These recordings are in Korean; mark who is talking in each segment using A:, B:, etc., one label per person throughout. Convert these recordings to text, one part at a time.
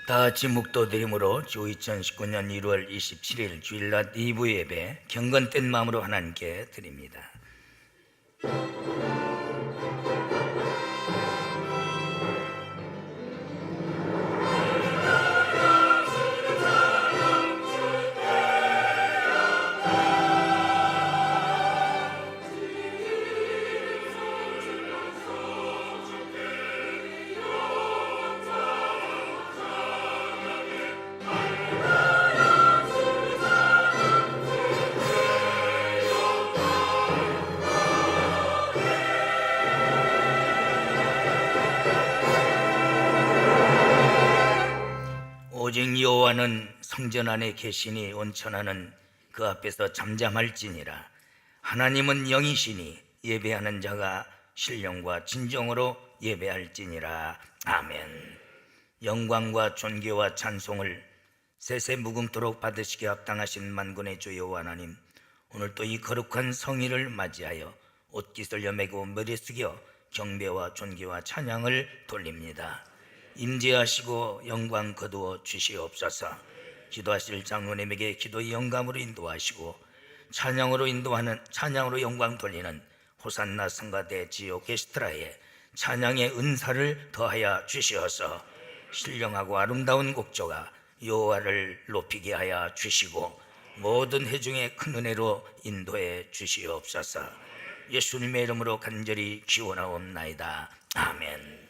A: 다 같이 묵도드림으로 주 2019년 1월 27일 주일낮 2부 예배 경건된 마음으로 하나님께 드립니다. 오직 여호와는 성전 안에 계시니 온천하는 그 앞에서 잠잠할지니라. 하나님은 영이시니 예배하는 자가 신령과 진정으로 예배할지니라. 아멘. 영광과 존귀와 찬송을 세세 무궁토록 받으시기에 합당하신 만군의 주 여호와 하나님, 오늘 또 이 거룩한 성일을 맞이하여 옷깃을 여매고 머리 숙여 경배와 존귀와 찬양을 돌립니다. 임재하시고 영광 거두어 주시옵소서. 기도하실 장로님에게 기도의 영감으로 인도하시고 찬양으로 영광 돌리는 호산나 성가대 지오 게스트라에 찬양의 은사를 더하여 주시어서 신령하고 아름다운 곡조가 여호와를 높이게 하여 주시고 모든 회중의 큰 은혜로 인도해 주시옵소서. 예수님의 이름으로 간절히 기원하옵나이다. 아멘.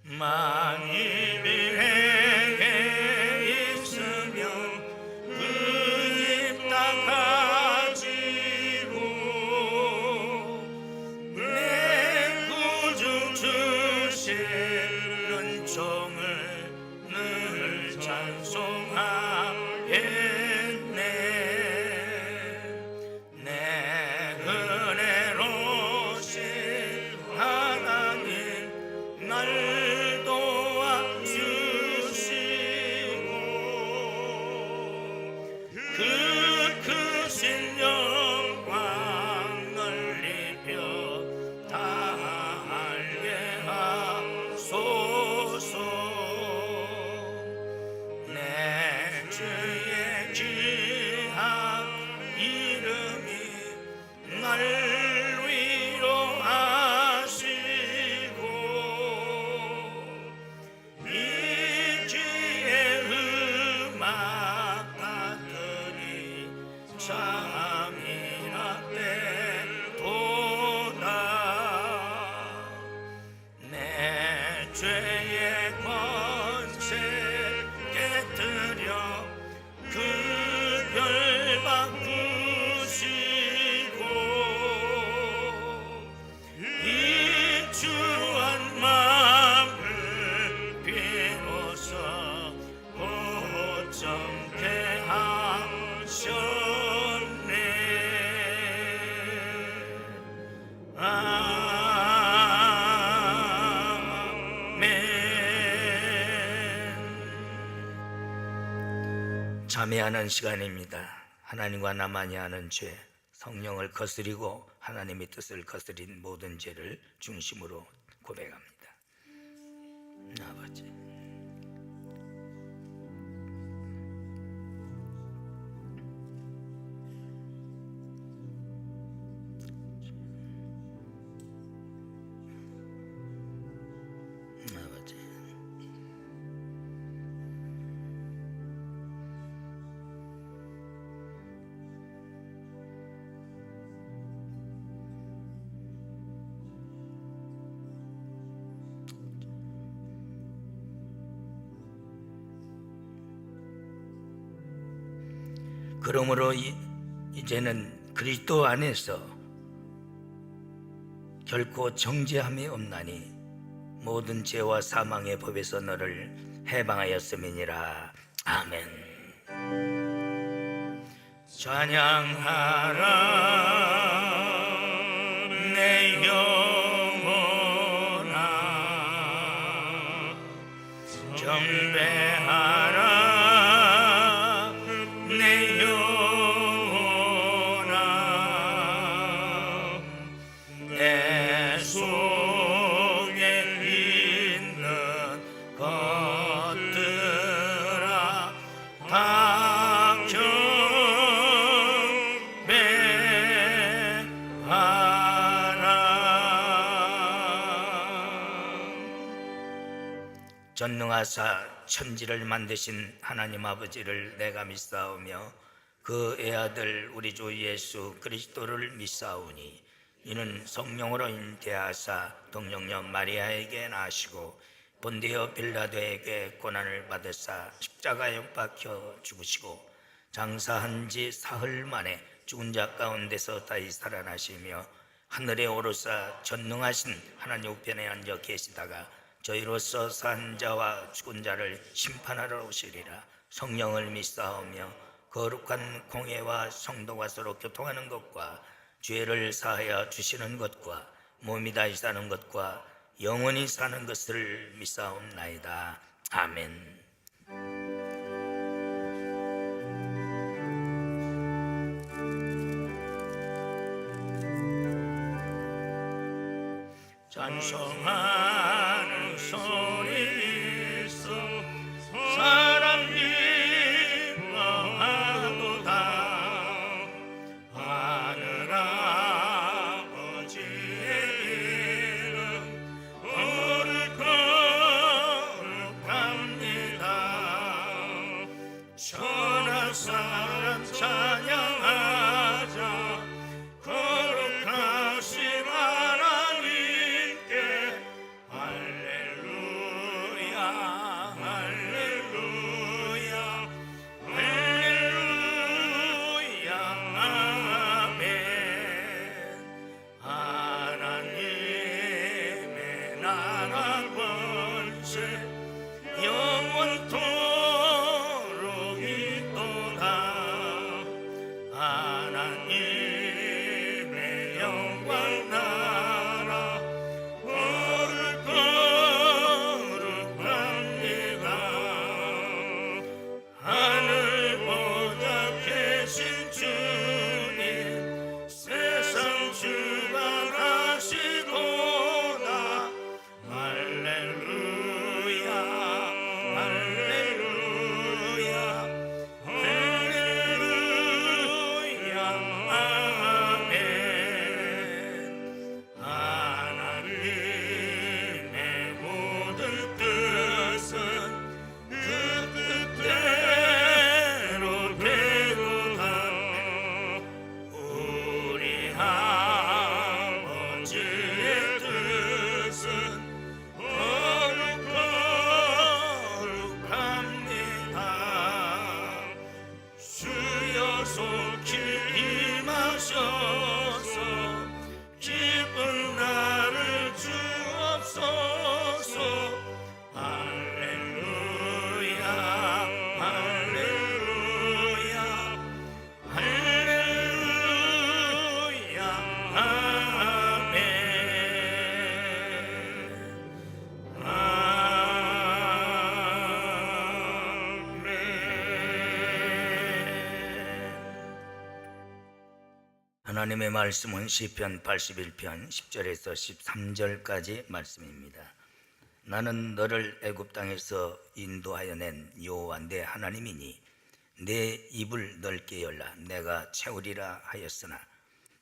A: 만일 내게 있으면 그 입 닦아지고 내 구주 주신 은총을 늘 찬송하겠네. 내 은혜로우신 하나님 날 참회하는 시간입니다. 하나님과 나만이 아는 죄, 성령을 거스리고 하나님의 뜻을 거스린 모든 죄를 중심으로 고백합니다. 아버지, 그러므로 이제는 그리스도 안에서 결코 정죄함이 없나니 모든 죄와 사망의 법에서 너를 해방하였음이니라. 아멘. 찬양하라 내 영혼아, 경배하라 내 영혼아, 전능하사 천지를 만드신 하나님 아버지를 내가 믿사오며 그 애아들 우리 주 예수 그리스도를 믿사오니 이는 성령으로 잉태하사 동정녀 마리아에게 나시고 본디오 빌라도에게 고난을 받으사 십자가에 못 박혀 죽으시고 장사한 지 사흘 만에 죽은 자 가운데서 다시 살아나시며 하늘에 오르사 전능하신 하나님 우편에 앉아 계시다가 저희로서 산 자와 죽은 자를 심판하러 오시리라. 성령을 믿사오며 거룩한 공예와 성도가 서로 교통하는 것과 죄를 사하여 주시는 것과 몸이 다시 사는 것과 영원히 사는 것을 믿사옵나이다. 아멘. 찬송하는 소리 있어 사람 기뻐하도다. 하늘 아버지의 이름 거룩합니다. 천하 사람 찬양하자. 거룩하신 하나님께 할렐루야 할렐루야 할렐루야 아멘. 하나님의 나라 권세 영원토록 있도다. 하나님의 영광 나라 거룩합니다. 하늘보다 계신 주님 세상 주관하시도다. 할렐루야 할렐루야 할렐루야 아멘. 하나님의 모든 뜻은 그 뜻대로 되도다. 우리 아버지의 뜻은 거룩합니다. 주여 속히 임하셔서 기쁜 나를 주옵소서. 할렐루야 할렐루야 할렐루야 아멘 아멘. 하나님의 말씀은 시편 81편 10절에서 13절까지 말씀입니다. 나는 너를 애굽 땅에서 인도하여 낸 여호와 내 하나님이니 내 입을 넓게 열라. 내가 채우리라 하였으나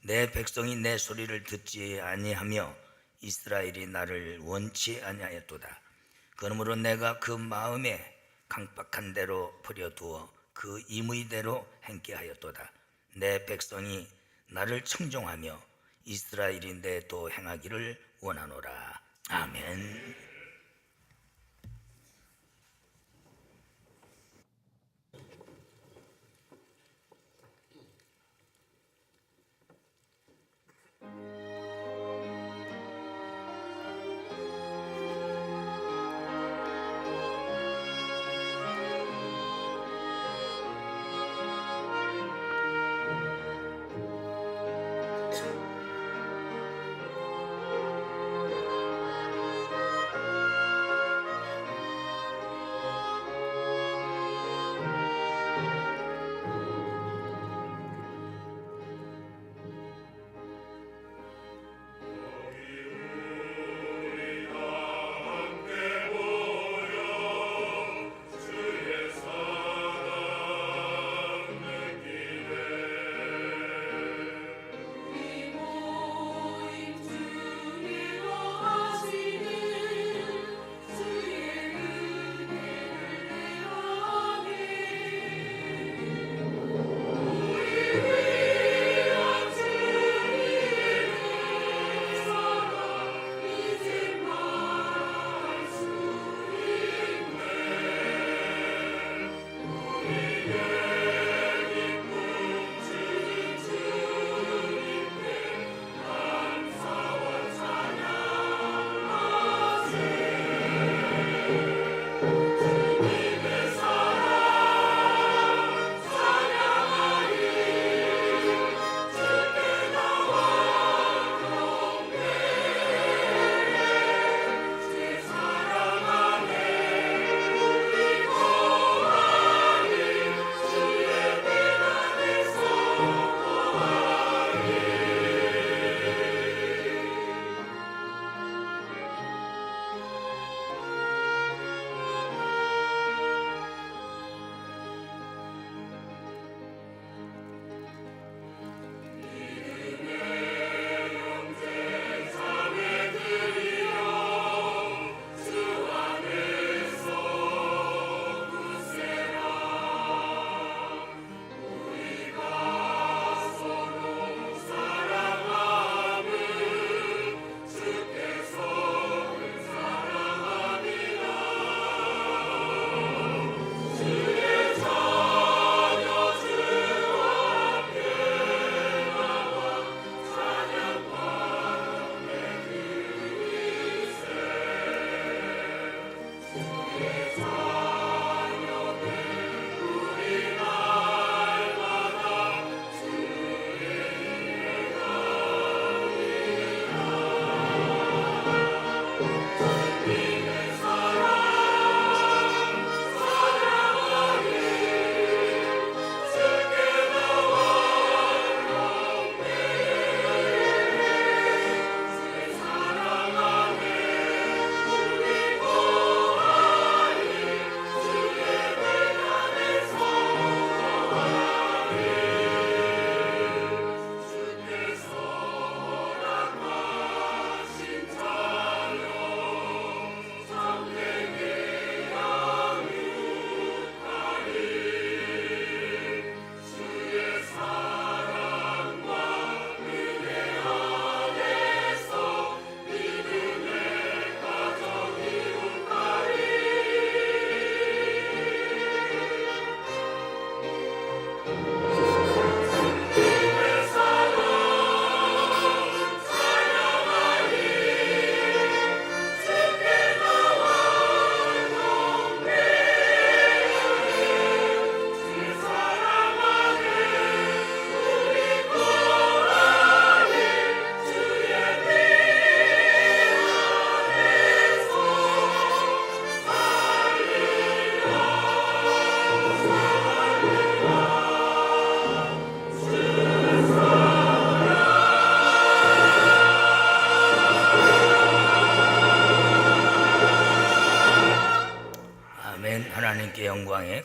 A: 내 백성이 내 소리를 듣지 아니하며 이스라엘이 나를 원치 아니하였도다. 그러므로 내가 그 마음에 강박한 대로 버려두어 그 임의대로 행케 하였도다. 내 백성이 나를 청종하며 이스라엘이 내 도 행하기를 원하노라. 아멘.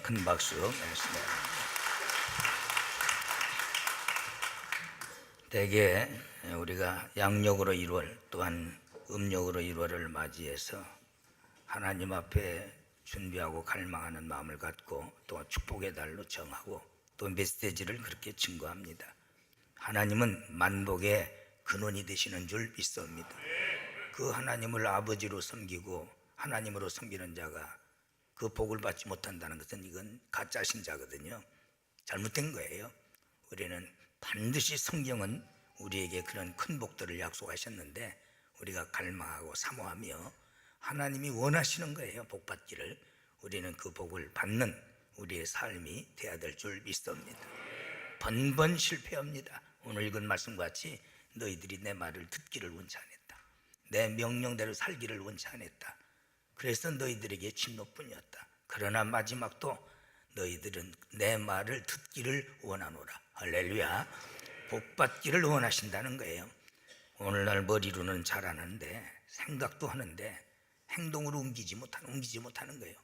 A: 큰 박수 내겠습니다. 대개 우리가 양력으로 1월 또한 음력으로 1월을 맞이해서 하나님 앞에 준비하고 갈망하는 마음을 갖고 또 축복의 달로 정하고 또 메시지를 그렇게 증거합니다. 하나님은 만복의 근원이 되시는 줄 믿습니다. 그 하나님을 아버지로 섬기고 하나님으로 섬기는 자가 그 복을 받지 못한다는 것은 이건 가짜 신자거든요. 잘못된 거예요. 우리는 반드시 성경은 우리에게 그런 큰 복들을 약속하셨는데 우리가 갈망하고 사모하며 하나님이 원하시는 거예요. 복 받기를. 우리는 그 복을 받는 우리의 삶이 되어야 될 줄 믿습니다. 번번 실패합니다. 오늘 읽은 말씀과 같이 너희들이 내 말을 듣기를 원치 않았다. 내 명령대로 살기를 원치 않았다. 그래서 너희들에게 진노뿐이었다. 그러나 마지막도 너희들은 내 말을 듣기를 원하노라. 할렐루야. 복 받기를 원하신다는 거예요. 오늘날 머리로는 잘하는데 생각도 하는데 행동으로 옮기지 못하는 거예요.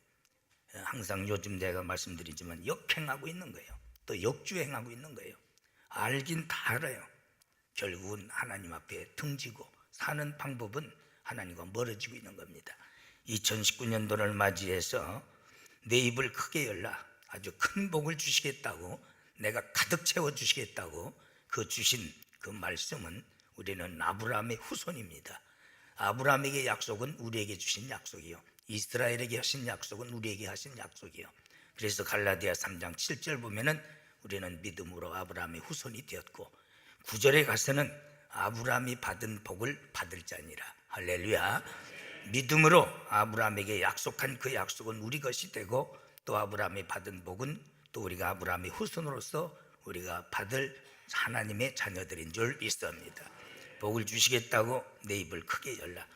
A: 항상 요즘 제가 말씀드리지만 역행하고 있는 거예요. 또 역주행하고 있는 거예요. 알긴 다 알아요. 결국은 하나님 앞에 등지고 사는 방법은 하나님과 멀어지고 있는 겁니다. 2019년도를 맞이해서 내 입을 크게 열라. 아주 큰 복을 주시겠다고, 내가 가득 채워주시겠다고 그 주신 그 말씀은 우리는 아브라함의 후손입니다. 아브라함에게 약속은 우리에게 주신 약속이요, 이스라엘에게 하신 약속은 우리에게 하신 약속이요. 그래서 갈라디아 3장 7절 보면은 우리는 믿음으로 아브라함의 후손이 되었고 9절에 가서는 아브라함이 받은 복을 받을 자니라. 할렐루야. 믿음으로 아브라함에게 약속한 그 약속은 우리 것이 되고 또 아브라함이 받은 복은 또 우리가 아브라함의 후손으로서 우리가 받을 하나님의 자녀들인 줄 믿습니다. 복을 주시겠다고 내 입을 크게 열라.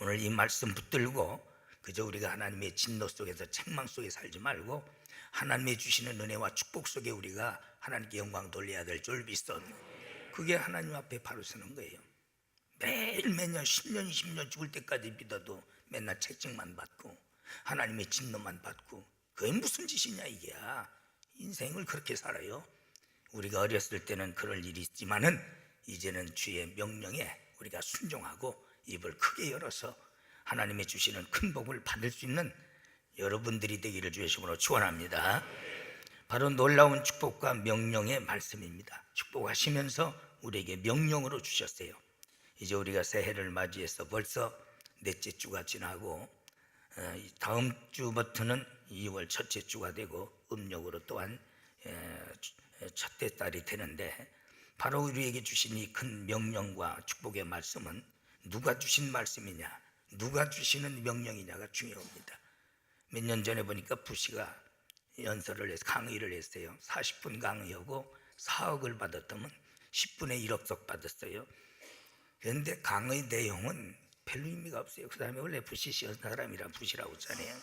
A: 오늘 이 말씀 붙들고 그저 우리가 하나님의 진노 속에서 책망 속에 살지 말고 하나님의 주시는 은혜와 축복 속에 우리가 하나님께 영광 돌려야 될 줄 믿습니다. 그게 하나님 앞에 바로 서는 거예요. 매일 매년 10년 20년 죽을 때까지 믿어도 맨날 채찍만 받고 하나님의 진노만 받고 그게 무슨 짓이냐 이게야. 인생을 그렇게 살아요. 우리가 어렸을 때는 그럴 일이 있지만은 이제는 주의 명령에 우리가 순종하고 입을 크게 열어서 하나님의 주시는 큰 복을 받을 수 있는 여러분들이 되기를 주의 이름으로 축원합니다. 바로 놀라운 축복과 명령의 말씀입니다. 축복하시면서 우리에게 명령으로 주셨어요. 이제 우리가 새해를 맞이해서 벌써 넷째 주가 지나고 다음 주부터는 2월 첫째 주가 되고 음력으로 또한 첫째 달이 되는데 바로 우리에게 주신 이 큰 명령과 축복의 말씀은 누가 주신 말씀이냐, 누가 주시는 명령이냐가 중요합니다. 몇 년 전에 보니까 부시가 연설을 해서 강의를 했어요. 40분 강의하고 4억을 받았다면 10분에 1억씩 받았어요. 그런데 강의 내용은 별로 의미가 없어요. 그 사람이 원래 부시시한 사람이라 부시라고 했잖아요.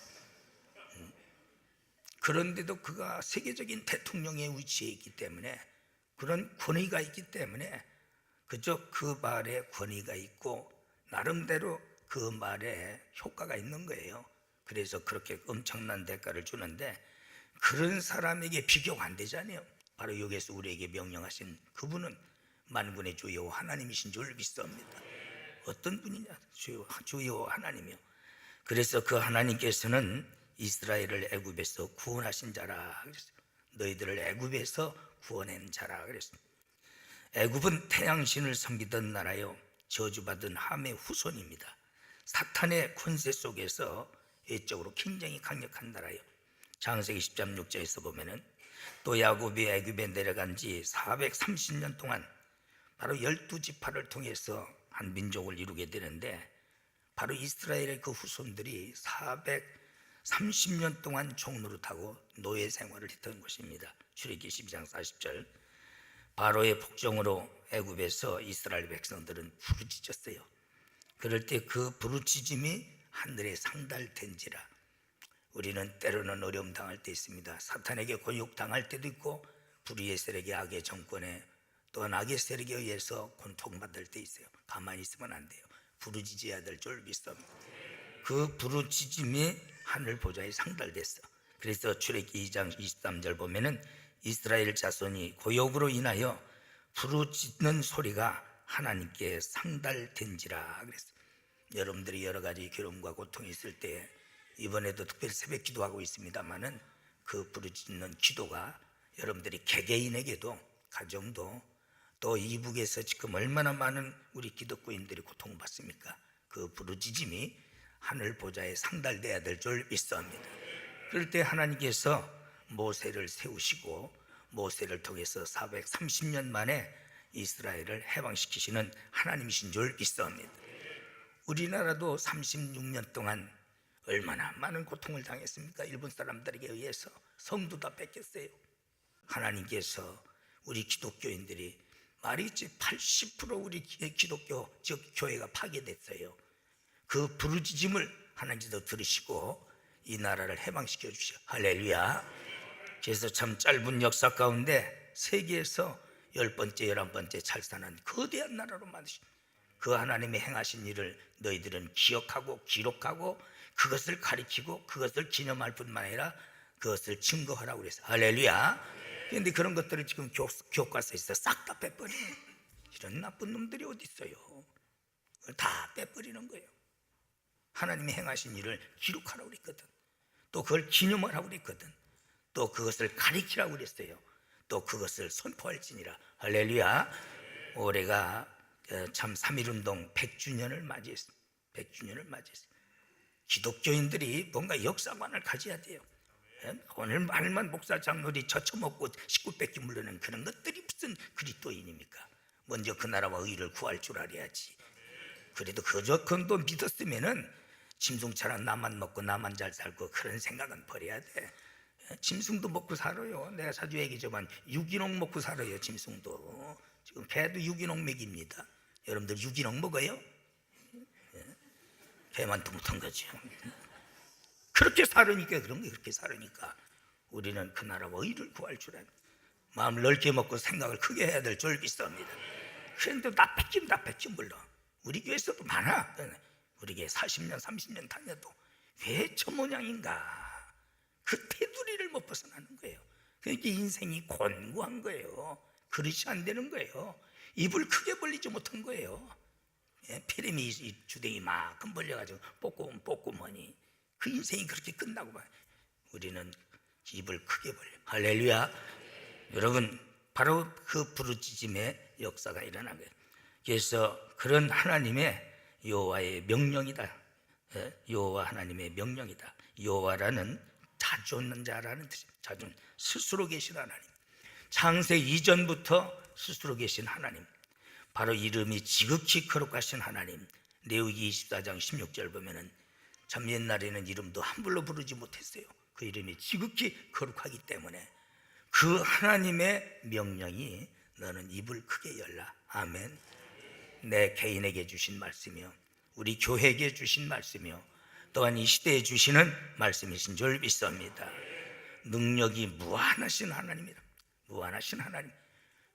A: 그런데도 그가 세계적인 대통령의 위치에 있기 때문에 그런 권위가 있기 때문에 그저 그 말에 권위가 있고 나름대로 그 말에 효과가 있는 거예요. 그래서 그렇게 엄청난 대가를 주는데 그런 사람에게 비교가 안 되잖아요. 바로 여기에서 우리에게 명령하신 그분은 만군의 주 여호와 하나님이신 줄 믿습니다. 어떤 분이냐? 주 여호와 하나님이요. 그래서 그 하나님께서는 이스라엘을 애굽에서 구원하신 자라 그랬어요. 너희들을 애굽에서 구원한 자라 그랬어요. 애굽은 태양신을 섬기던 나라요, 저주받은 함의 후손입니다. 사탄의 권세 속에서 외적으로 굉장히 강력한 나라요. 창세기 10장 6절에서 보면은 또 야곱이 애굽에 내려간 지 430년 동안 바로 12지파를 통해서 한 민족을 이루게 되는데 바로 이스라엘의 그 후손들이 430년 동안 종노릇하고 노예 생활을 했던 것입니다. 출애굽기 12장 40절. 바로의 폭정으로 애굽에서 이스라엘 백성들은 부르짖었어요. 그럴 때 그 부르짖음이 하늘에 상달된지라. 우리는 때로는 어려움 당할 때 있습니다. 사탄에게 곤욕당할 때도 있고 불의의 세력의 악의 정권에 또한 악의 세력에 의해서 고통받을 때 있어요. 가만히 있으면 안 돼요. 부르짖어야 될 줄 믿습니다. 그 부르짖음이 하늘 보좌에 상달됐어. 그래서 출애굽기 2장 23절 보면은 이스라엘 자손이 고욕으로 인하여 부르짖는 소리가 하나님께 상달된지라 그랬어요. 여러분들이 여러 가지 괴로움과 고통이 있을 때, 이번에도 특별히 새벽 기도하고 있습니다마는 그 부르짖는 기도가 여러분들이 개개인에게도, 가정도, 또 이북에서 지금 얼마나 많은 우리 기독교인들이 고통받습니까? 그 부르짖음이 하늘 보좌에 상달돼야 될 줄 믿습니다. 그럴 때 하나님께서 모세를 세우시고 모세를 통해서 430년 만에 이스라엘을 해방시키시는 하나님이신 줄 믿습니다. 우리나라도 36년 동안 얼마나 많은 고통을 당했습니까? 일본 사람들에게 의해서 성도 다 뺏겼어요. 하나님께서 우리 기독교인들이 말이지 80% 우리 기독교 즉 교회가 파괴됐어요. 그 부르짖음을 하나님께서 들으시고 이 나라를 해방시켜 주시오. 할렐루야. 그래서 참 짧은 역사 가운데 세계에서 10번째 11번째 찰산한 거대한 나라로 만드신 그 하나님의 행하신 일을 너희들은 기억하고 기록하고 그것을 가리키고 그것을 기념할 뿐만 아니라 그것을 증거하라고 그랬어요. 할렐루야. 그런데 그런 것들을 지금 교과서에서 싹 다 빼버리는 이런 나쁜 놈들이 어디 있어요. 다 빼버리는 거예요. 하나님이 행하신 일을 기록하라고 그랬거든. 또 그걸 기념하라고 그랬거든. 또 그것을 가리키라고 그랬어요. 또 그것을 선포할지니라. 할렐루야. 올해가 참 3.1운동 100주년을 맞이했어요. 100주년을 맞이했어요. 기독교인들이 뭔가 역사관을 가져야 돼요. 오늘 말만 목사 장로들이 젖혀먹고 식구 뺏기 물르는 그런 것들이 무슨 그리스도인입니까? 먼저 그 나라와 의를 구할 줄 알아야지. 그래도 그저 믿었으면은 짐승처럼 나만 먹고 나만 잘 살고 그런 생각은 버려야 돼. 짐승도 먹고 살아요. 내가 자주 얘기지만 유기농 먹고 살아요. 짐승도 지금 개도 유기농 먹입니다. 여러분들 유기농 먹어요? 개만 뚱뚱한 거죠. 그렇게 살으니까 그런 게 그렇게 살으니까 우리는 그 나라와 의를 구할 줄 아는 마음을 넓게 먹고 생각을 크게 해야 될 줄 믿습니다. 그런데 다 뺏긴 물론 우리 교회에서도 많아. 우리 교회 40년 30년 다녀도 왜 저 모양인가? 그 테두리를 못 벗어나는 거예요. 그러니까 인생이 곤고한 거예요. 그릇이 안 되는 거예요. 입을 크게 벌리지 못한 거예요. 피라미드 주댕이 만큼 벌려가지고 뽑고머니 그 인생이 그렇게 끝나고 봐요. 우리는 입을 크게 벌려. 할렐루야. 여러분 바로 그 부르짖음의 역사가 일어난 거예요. 그래서 그런 하나님의 여호와의 명령이다. 여호와 하나님의 명령이다. 여호와라는 자주 오는 자라는 뜻입니다. 자주 스스로 계신 하나님, 창세 이전부터 스스로 계신 하나님, 바로 이름이 지극히 거룩하신 하나님. 레위기 24장 16절 보면은 참 옛날에는 이름도 함부로 부르지 못했어요. 그 이름이 지극히 거룩하기 때문에 그 하나님의 명령이 너는 입을 크게 열라. 아멘. 내 개인에게 주신 말씀이요, 우리 교회에게 주신 말씀이요, 또한 이 시대에 주시는 말씀이신 줄 믿습니다. 능력이 무한하신 하나님이다. 무한하신 하나님,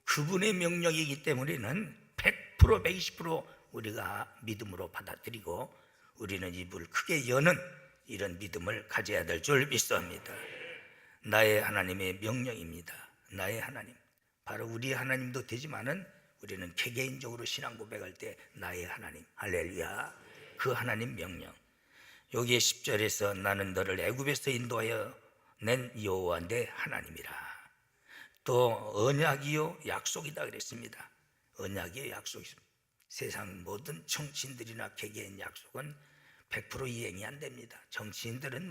A: 그분의 명령이기 때문에는 100% 120% 우리가 믿음으로 받아들이고 우리는 입을 크게 여는 이런 믿음을 가져야 될 줄 믿습니다. 나의 하나님의 명령입니다. 나의 하나님, 바로 우리 하나님도 되지만은 우리는 개개인적으로 신앙 고백할 때 나의 하나님, 할렐루야, 그 하나님 명령. 여기에 10절에서 나는 너를 애굽에서 인도하여 낸 여호와 내 하나님이라. 또 언약이요 약속이다 그랬습니다. 언약이요 약속이죠. 세상 모든 정치인들이나 개개인 약속은 100% 이행이 안 됩니다. 정치인들은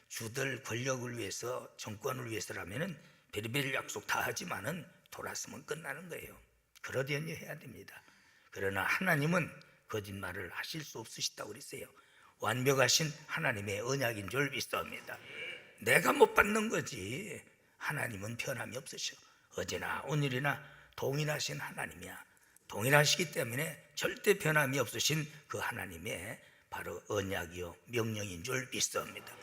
A: 주들 권력을 위해서, 정권을 위해서라면은 별의별 약속 다 하지만은 돌았으면 끝나는 거예요. 그러려니 해야 됩니다. 그러나 하나님은 거짓말을 하실 수 없으시다고 그랬어요. 완벽하신 하나님의 언약인 줄 믿습니다. 내가 못 받는 거지 하나님은 변함이 없으셔. 어제나 오늘이나 동일하신 하나님이야. 동일하시기 때문에 절대 변함이 없으신 그 하나님의 바로 언약이요 명령인 줄 믿습니다.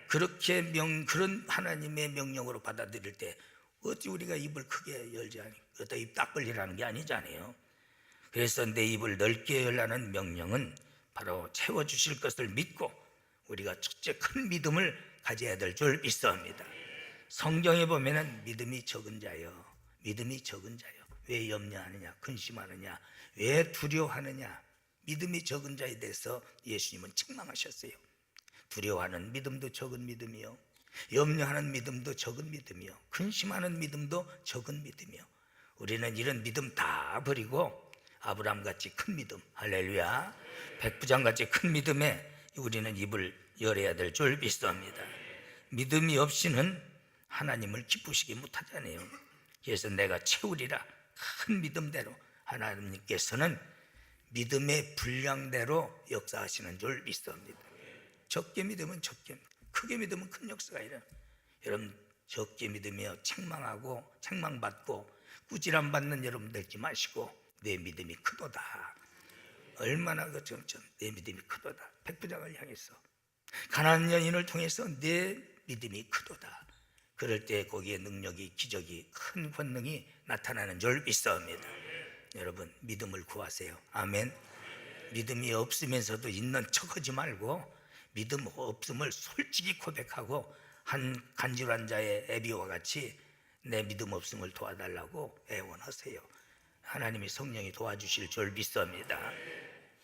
A: 그렇게 그런 하나님의 명령으로 받아들일 때 어찌 우리가 입을 크게 열지 않니? 그것도 입 딱 벌리라는 게 아니잖아요. 그래서 내 입을 넓게 열라는 명령은 바로 채워주실 것을 믿고 우리가 첫째 큰 믿음을 가져야 될 줄 믿습니다. 성경에 보면은 믿음이 적은 자요, 믿음이 적은 자요, 왜 염려하느냐, 근심하느냐, 왜 두려워하느냐. 믿음이 적은 자에 대해서 예수님은 책망하셨어요. 두려워하는 믿음도 적은 믿음이요, 염려하는 믿음도 적은 믿음이요, 근심하는 믿음도 적은 믿음이요. 우리는 이런 믿음 다 버리고 아브라함같이 큰 믿음, 할렐루야, 백부장같이 큰 믿음에 우리는 입을 열어야 될 줄 믿습니다. 믿음이 없이는 하나님을 기쁘시게 못하잖아요. 그래서 내가 채우리라, 큰 믿음대로 하나님께서는 믿음의 분량대로 역사하시는 줄 믿습니다. 적게 믿으면 적게, 크게 믿으면 큰 역사가 일어나. 여러분, 적게 믿으며 책망하고 책망받고 꾸지람 받는 여러분 되지 마시고, 내 믿음이 크도다, 얼마나 내 믿음이 크도다, 백부장을 향해서, 가난한 여인을 통해서 내 믿음이 크도다. 그럴 때 거기에 능력이, 기적이, 큰 권능이 나타나는 줄 믿습니다. 여러분, 믿음을 구하세요. 아멘. 믿음이 없으면서도 있는 척하지 말고 믿음 없음을 솔직히 고백하고, 한 간질환 자의 에비와 같이 내 믿음 없음을 도와달라고 애원하세요. 하나님이 성령이 도와주실 줄 믿습니다.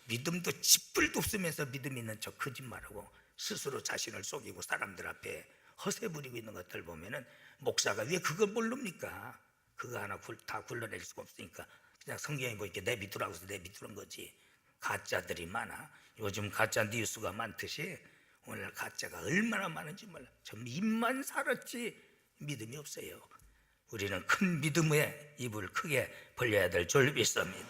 A: 믿음도 짓불도 없으면서 믿음 있는 척 거짓말하고 스스로 자신을 속이고 사람들 앞에 허세 부리고 있는 것들 보면은, 목사가 왜 그걸 모릅니까? 그거 하나 다 굴러낼 수가 없으니까 그냥 성경에 보니까 내비두라고 해서 내비두는 거지. 가짜들이 많아. 요즘 가짜 뉴스가 많듯이 오늘 가짜가 얼마나 많은지 몰라. 전 입만 살았지 믿음이 없어요. 우리는 큰 믿음에 입을 크게 벌려야 될 줄 믿습니다.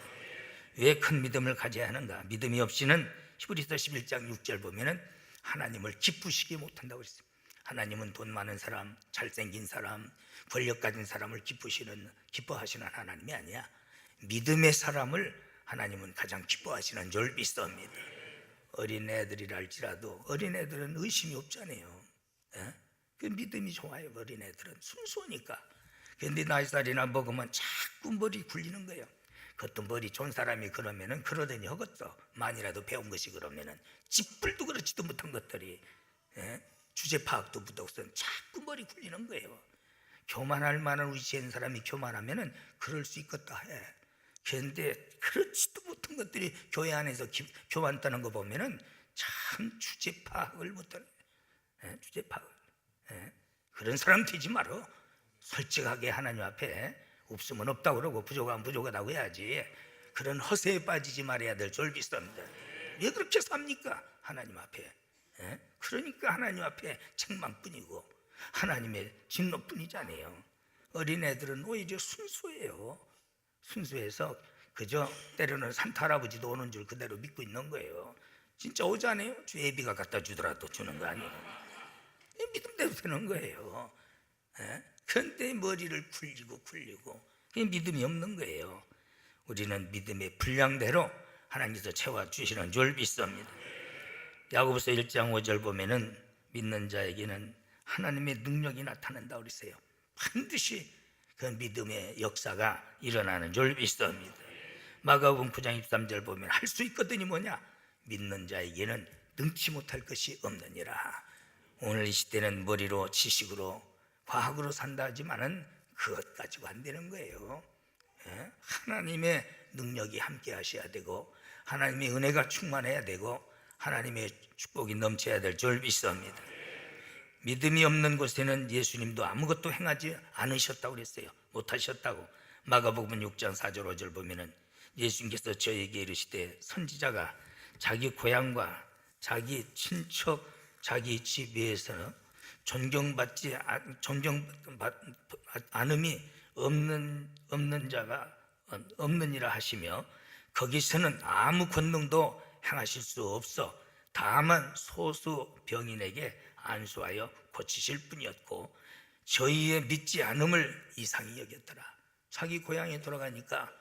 A: 왜 큰 믿음을 가져야 하는가? 믿음이 없이는 히브리서 11장 6절 보면은 하나님을 기쁘시게 못한다고 그랬어요. 하나님은 돈 많은 사람, 잘생긴 사람, 권력 가진 사람을 기뻐하시는 하나님이 아니야. 믿음의 사람을 하나님은 가장 기뻐하시는 줄 믿습니다. 어린애들이랄지라도 어린애들은 의심이 없잖아요. 그 믿음이 좋아요. 어린애들은 순수하니까. 그런데 나이살이나 먹으면 자꾸 머리 굴리는 거예요. 그것도 머리 좋은 사람이 그러면은 그러더니 하겠어. 만이라도 배운 것이 그러면은 짓불도 그렇지도 못한 것들이, 주제 파악도 부족해서 자꾸 머리 굴리는 거예요. 교만할 만한 위치에 사람이 교만하면은 그럴 수 있겠다 해. 그런데 그렇지도 못한 것들이 교회 안에서 교만 떠는 거 보면은 참 주제 파악을 못하는, 주제 파악. 그런 사람 되지 말어. 솔직하게 하나님 앞에 없으면 없다고 그러고 부족하면 부족하다고 해야지. 그런 허세에 빠지지 말아야 될 줄 믿습니다. 왜 그렇게 삽니까? 하나님 앞에. 그러니까 하나님 앞에 책망뿐이고 하나님의 진노뿐이잖아요. 어린애들은 오히려 순수해요. 순수해서 그저 때로는 산타 할아버지도 오는 줄 그대로 믿고 있는 거예요. 진짜 오잖아요. 주 예비가 갖다 주더라도 주는 거 아니에요. 믿음대로 되는 거예요. 그런데 머리를 굴리고 그게 믿음이 없는 거예요. 우리는 믿음의 분량대로 하나님께서 채워주시는 줄 믿습니다. 야고보서 1장 5절 보면은 믿는 자에게는 하나님의 능력이 나타난다고 그랬어요. 반드시 그 믿음의 역사가 일어나는 줄 믿습니다. 마가복음 9장 23절 보면 할 수 있거든이 뭐냐? 믿는 자에게는 능치 못할 것이 없느니라. 오늘 이 시대는 머리로, 지식으로, 과학으로 산다 하지만은 그것 가지고 안 되는 거예요. 하나님의 능력이 함께 하셔야 되고 하나님의 은혜가 충만해야 되고 하나님의 축복이 넘쳐야 될 줄 믿습니다. 믿음이 없는 곳에는 예수님도 아무것도 행하지 않으셨다고 그랬어요. 못하셨다고. 마가복음 6장 4절 5절 보면은 예수님께서 저에게 이르시되 선지자가 자기 고향과 자기 친척, 자기 집 위에서 존경받지 않음이 없는 자가 없느니라 하시며 거기서는 아무 권능도 행하실 수 없어 다만 소수 병인에게 안수하여 고치실 뿐이었고 저희의 믿지 않음을 이상히 여겼더라. 자기 고향에 돌아가니까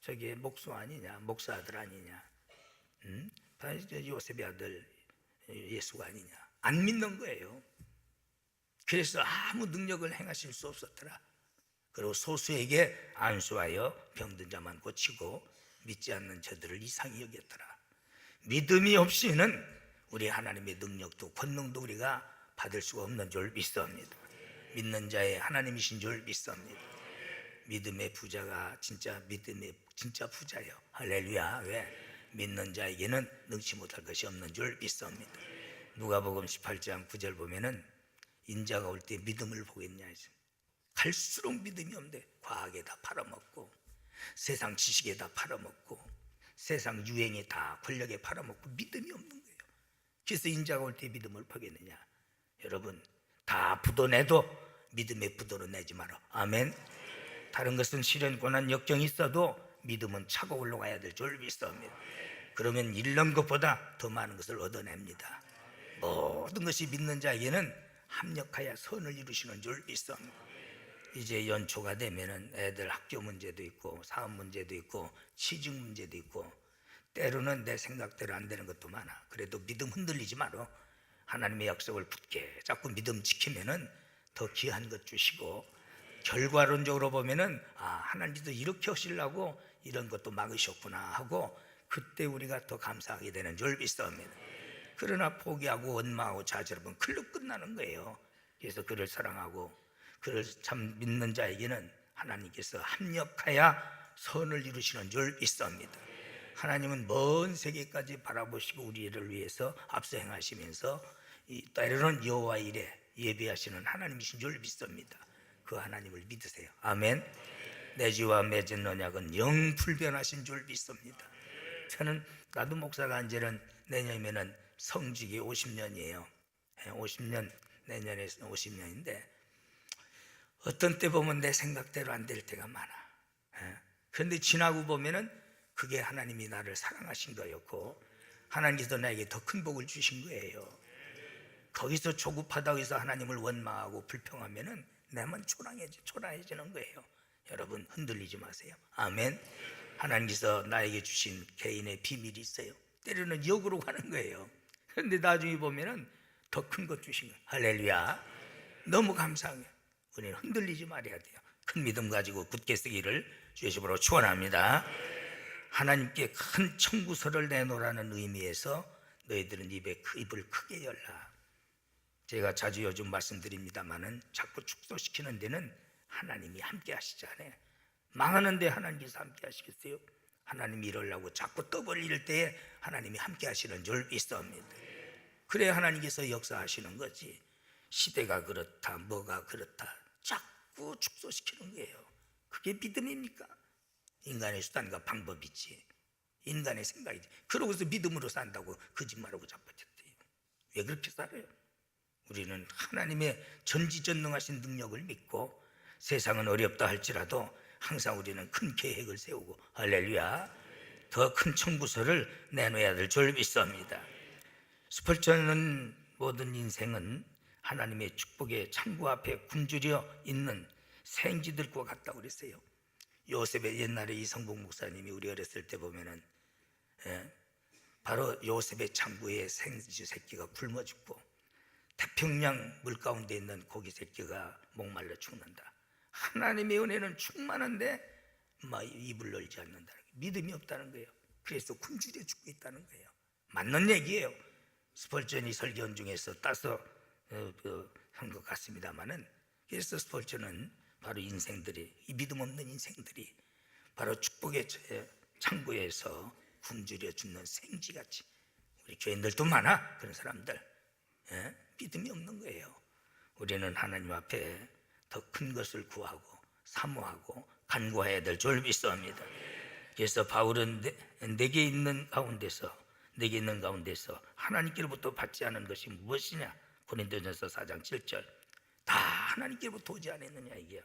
A: 저게 목수 아니냐, 목사 아들 아니냐, 요셉의 아들 예수가 아니냐, 안 믿는 거예요. 그래서 아무 능력을 행하실 수 없었더라. 그리고 소수에게 안수하여 병든 자만 고치고 믿지 않는 저들을 이상히 여겼더라. 믿음이 없이는 우리 하나님의 능력도 권능도 우리가 받을 수가 없는 줄 믿습니다. 믿는 자의 하나님이신 줄 믿습니다. 믿음의 부자가 진짜 부자예요. 할렐루야. 왜? 믿는 자에게는 능치 못할 것이 없는 줄 믿습니다. 누가복음 18장 9절 보면은 인자가 올 때 믿음을 보겠냐 해서 갈수록 믿음이 없는데 과학에 다 팔아먹고 세상 지식에 다 팔아먹고 세상 유행에 다 권력에 팔아먹고 믿음이 없는 거예요. 그래서 인자가 올 때 믿음을 보겠느냐. 여러분 다 부도내도 믿음의 부도로 내지 마라. 아멘. 다른 것은 시련 고난 역경이 있어도 믿음은 차고 올라가야 될 줄 믿습니다. 그러면 잃는 것보다 더 많은 것을 얻어냅니다. 모든 것이 믿는 자에게는 합력하여 선을 이루시는 줄 믿습니다. 이제 연초가 되면은 애들 학교 문제도 있고 사업 문제도 있고 취직 문제도 있고 때로는 내 생각대로 안 되는 것도 많아. 그래도 믿음 흔들리지 마라. 하나님의 약속을 굳게 자꾸 믿음 지키면은 더 귀한 것 주시고 결과론적으로 보면은 하나님도 이렇게 하시려고 이런 것도 막으셨구나 하고 그때 우리가 더 감사하게 되는 줄 믿습니다. 그러나 포기하고 원망하고 좌절하면 글로 끝나는 거예요. 그래서 그를 사랑하고 그를 참 믿는 자에게는 하나님께서 합력하여 선을 이루시는 줄 믿습니다. 하나님은 먼 세계까지 바라보시고 우리를 위해서 앞서 행하시면서 때로는 여호와의 일에 예비하시는 하나님이신 줄 믿습니다. 그 하나님을 믿으세요. 아멘. 내 지와 맺은 언약은 영 불변하신 줄 믿습니다. 저는 나도 목사가 한 지는 내년이면은 성직이 50년이에요 50년, 내년에 50년인데 어떤 때 보면 내 생각대로 안 될 때가 많아. 그런데 지나고 보면은 그게 하나님이 나를 사랑하신 거였고 하나님께서 나에게 더 큰 복을 주신 거예요. 거기서 조급하다고 해서 하나님을 원망하고 불평하면은 내만 초라해지는 거예요. 여러분 흔들리지 마세요. 아멘. 하나님께서 나에게 주신 개인의 비밀이 있어요. 때로는 역으로 가는 거예요. 그런데 나중에 보면은 더 큰 것 주신 거예요. 할렐루야. 너무 감사해요. 우리는 흔들리지 말아야 돼요. 큰 믿음 가지고 굳게 쓰기를 주의 이름으로 축원합니다. 하나님께 큰 청구서를 내놓으라는 의미에서 너희들은 입을 크게 열라. 제가 자주 요즘 말씀드립니다마는 자꾸 축소시키는 데는 하나님이 함께 하시잖아요. 망하는데 하나님께서 함께 하시겠어요? 하나님이 이러려고 자꾸 떠벌릴 때에 하나님이 함께 하시는 줄 믿습니다. 그래야 하나님께서 역사하시는 거지. 시대가 그렇다 뭐가 그렇다 자꾸 축소시키는 거예요. 그게 믿음입니까? 인간의 수단과 방법이지 인간의 생각이지. 그러고서 믿음으로 산다고 거짓말하고 자빠졌대요. 왜 그렇게 살아요? 우리는 하나님의 전지전능하신 능력을 믿고 세상은 어렵다 할지라도 항상 우리는 큰 계획을 세우고 할렐루야 더 큰 청구서를 내놓아야 될 줄 믿습니다. 스펄전은 모든 인생은 하나님의 축복의 창구 앞에 굶주려 있는 생쥐들과 같다고 그랬어요. 요셉의 옛날에 이성복 목사님이 우리 어렸을 때 보면은 바로 요셉의 창구에 생쥐 새끼가 굶어 죽고 태평양 물 가운데 있는 고기 새끼가 목말라 죽는다. 하나님의 은혜는 충만한데 입을 열지 않는다. 믿음이 없다는 거예요. 그래서 굶주려 죽고 있다는 거예요. 맞는 얘기예요. 스펄전이 설교원 중에서 따서 한 것 같습니다만은 그래서 스펄전은 바로 인생들이 이 믿음 없는 인생들이 바로 축복의 창고에서 굶주려 죽는 생쥐같이 우리 교인들도 많아. 그런 사람들 믿음이 없는 거예요. 우리는 하나님 앞에 더 큰 것을 구하고 사모하고 간구해야 될 줄 믿습니다. 그래서 바울은 내게 있는 가운데서 하나님께로부터 받지 않은 것이 무엇이냐? 고린도전서 4장 7절 다 하나님께로부터 오지 않았느냐 이게요.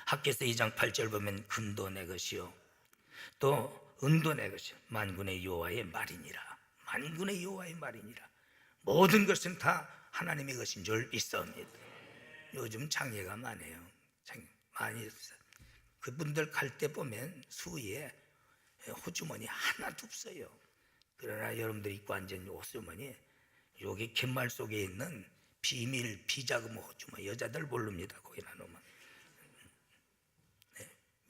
A: 학개서 2장 8절 보면 금도 내 것이요 또 은도 내 것이요 만군의 여호와의 말이니라. 만군의 여호와의 말이니라. 모든 것은 다 하나님의 것인 줄 믿습니다. 요즘 장애가 많아요. 많이 그분들 갈 때 보면 수위에 호주머니 하나도 없어요. 그러나 여러분들이 입고 앉은 호주머니 여기 갯말 속에 있는 비밀 비자금 호주머니 여자들 모릅니다. 거기 나누면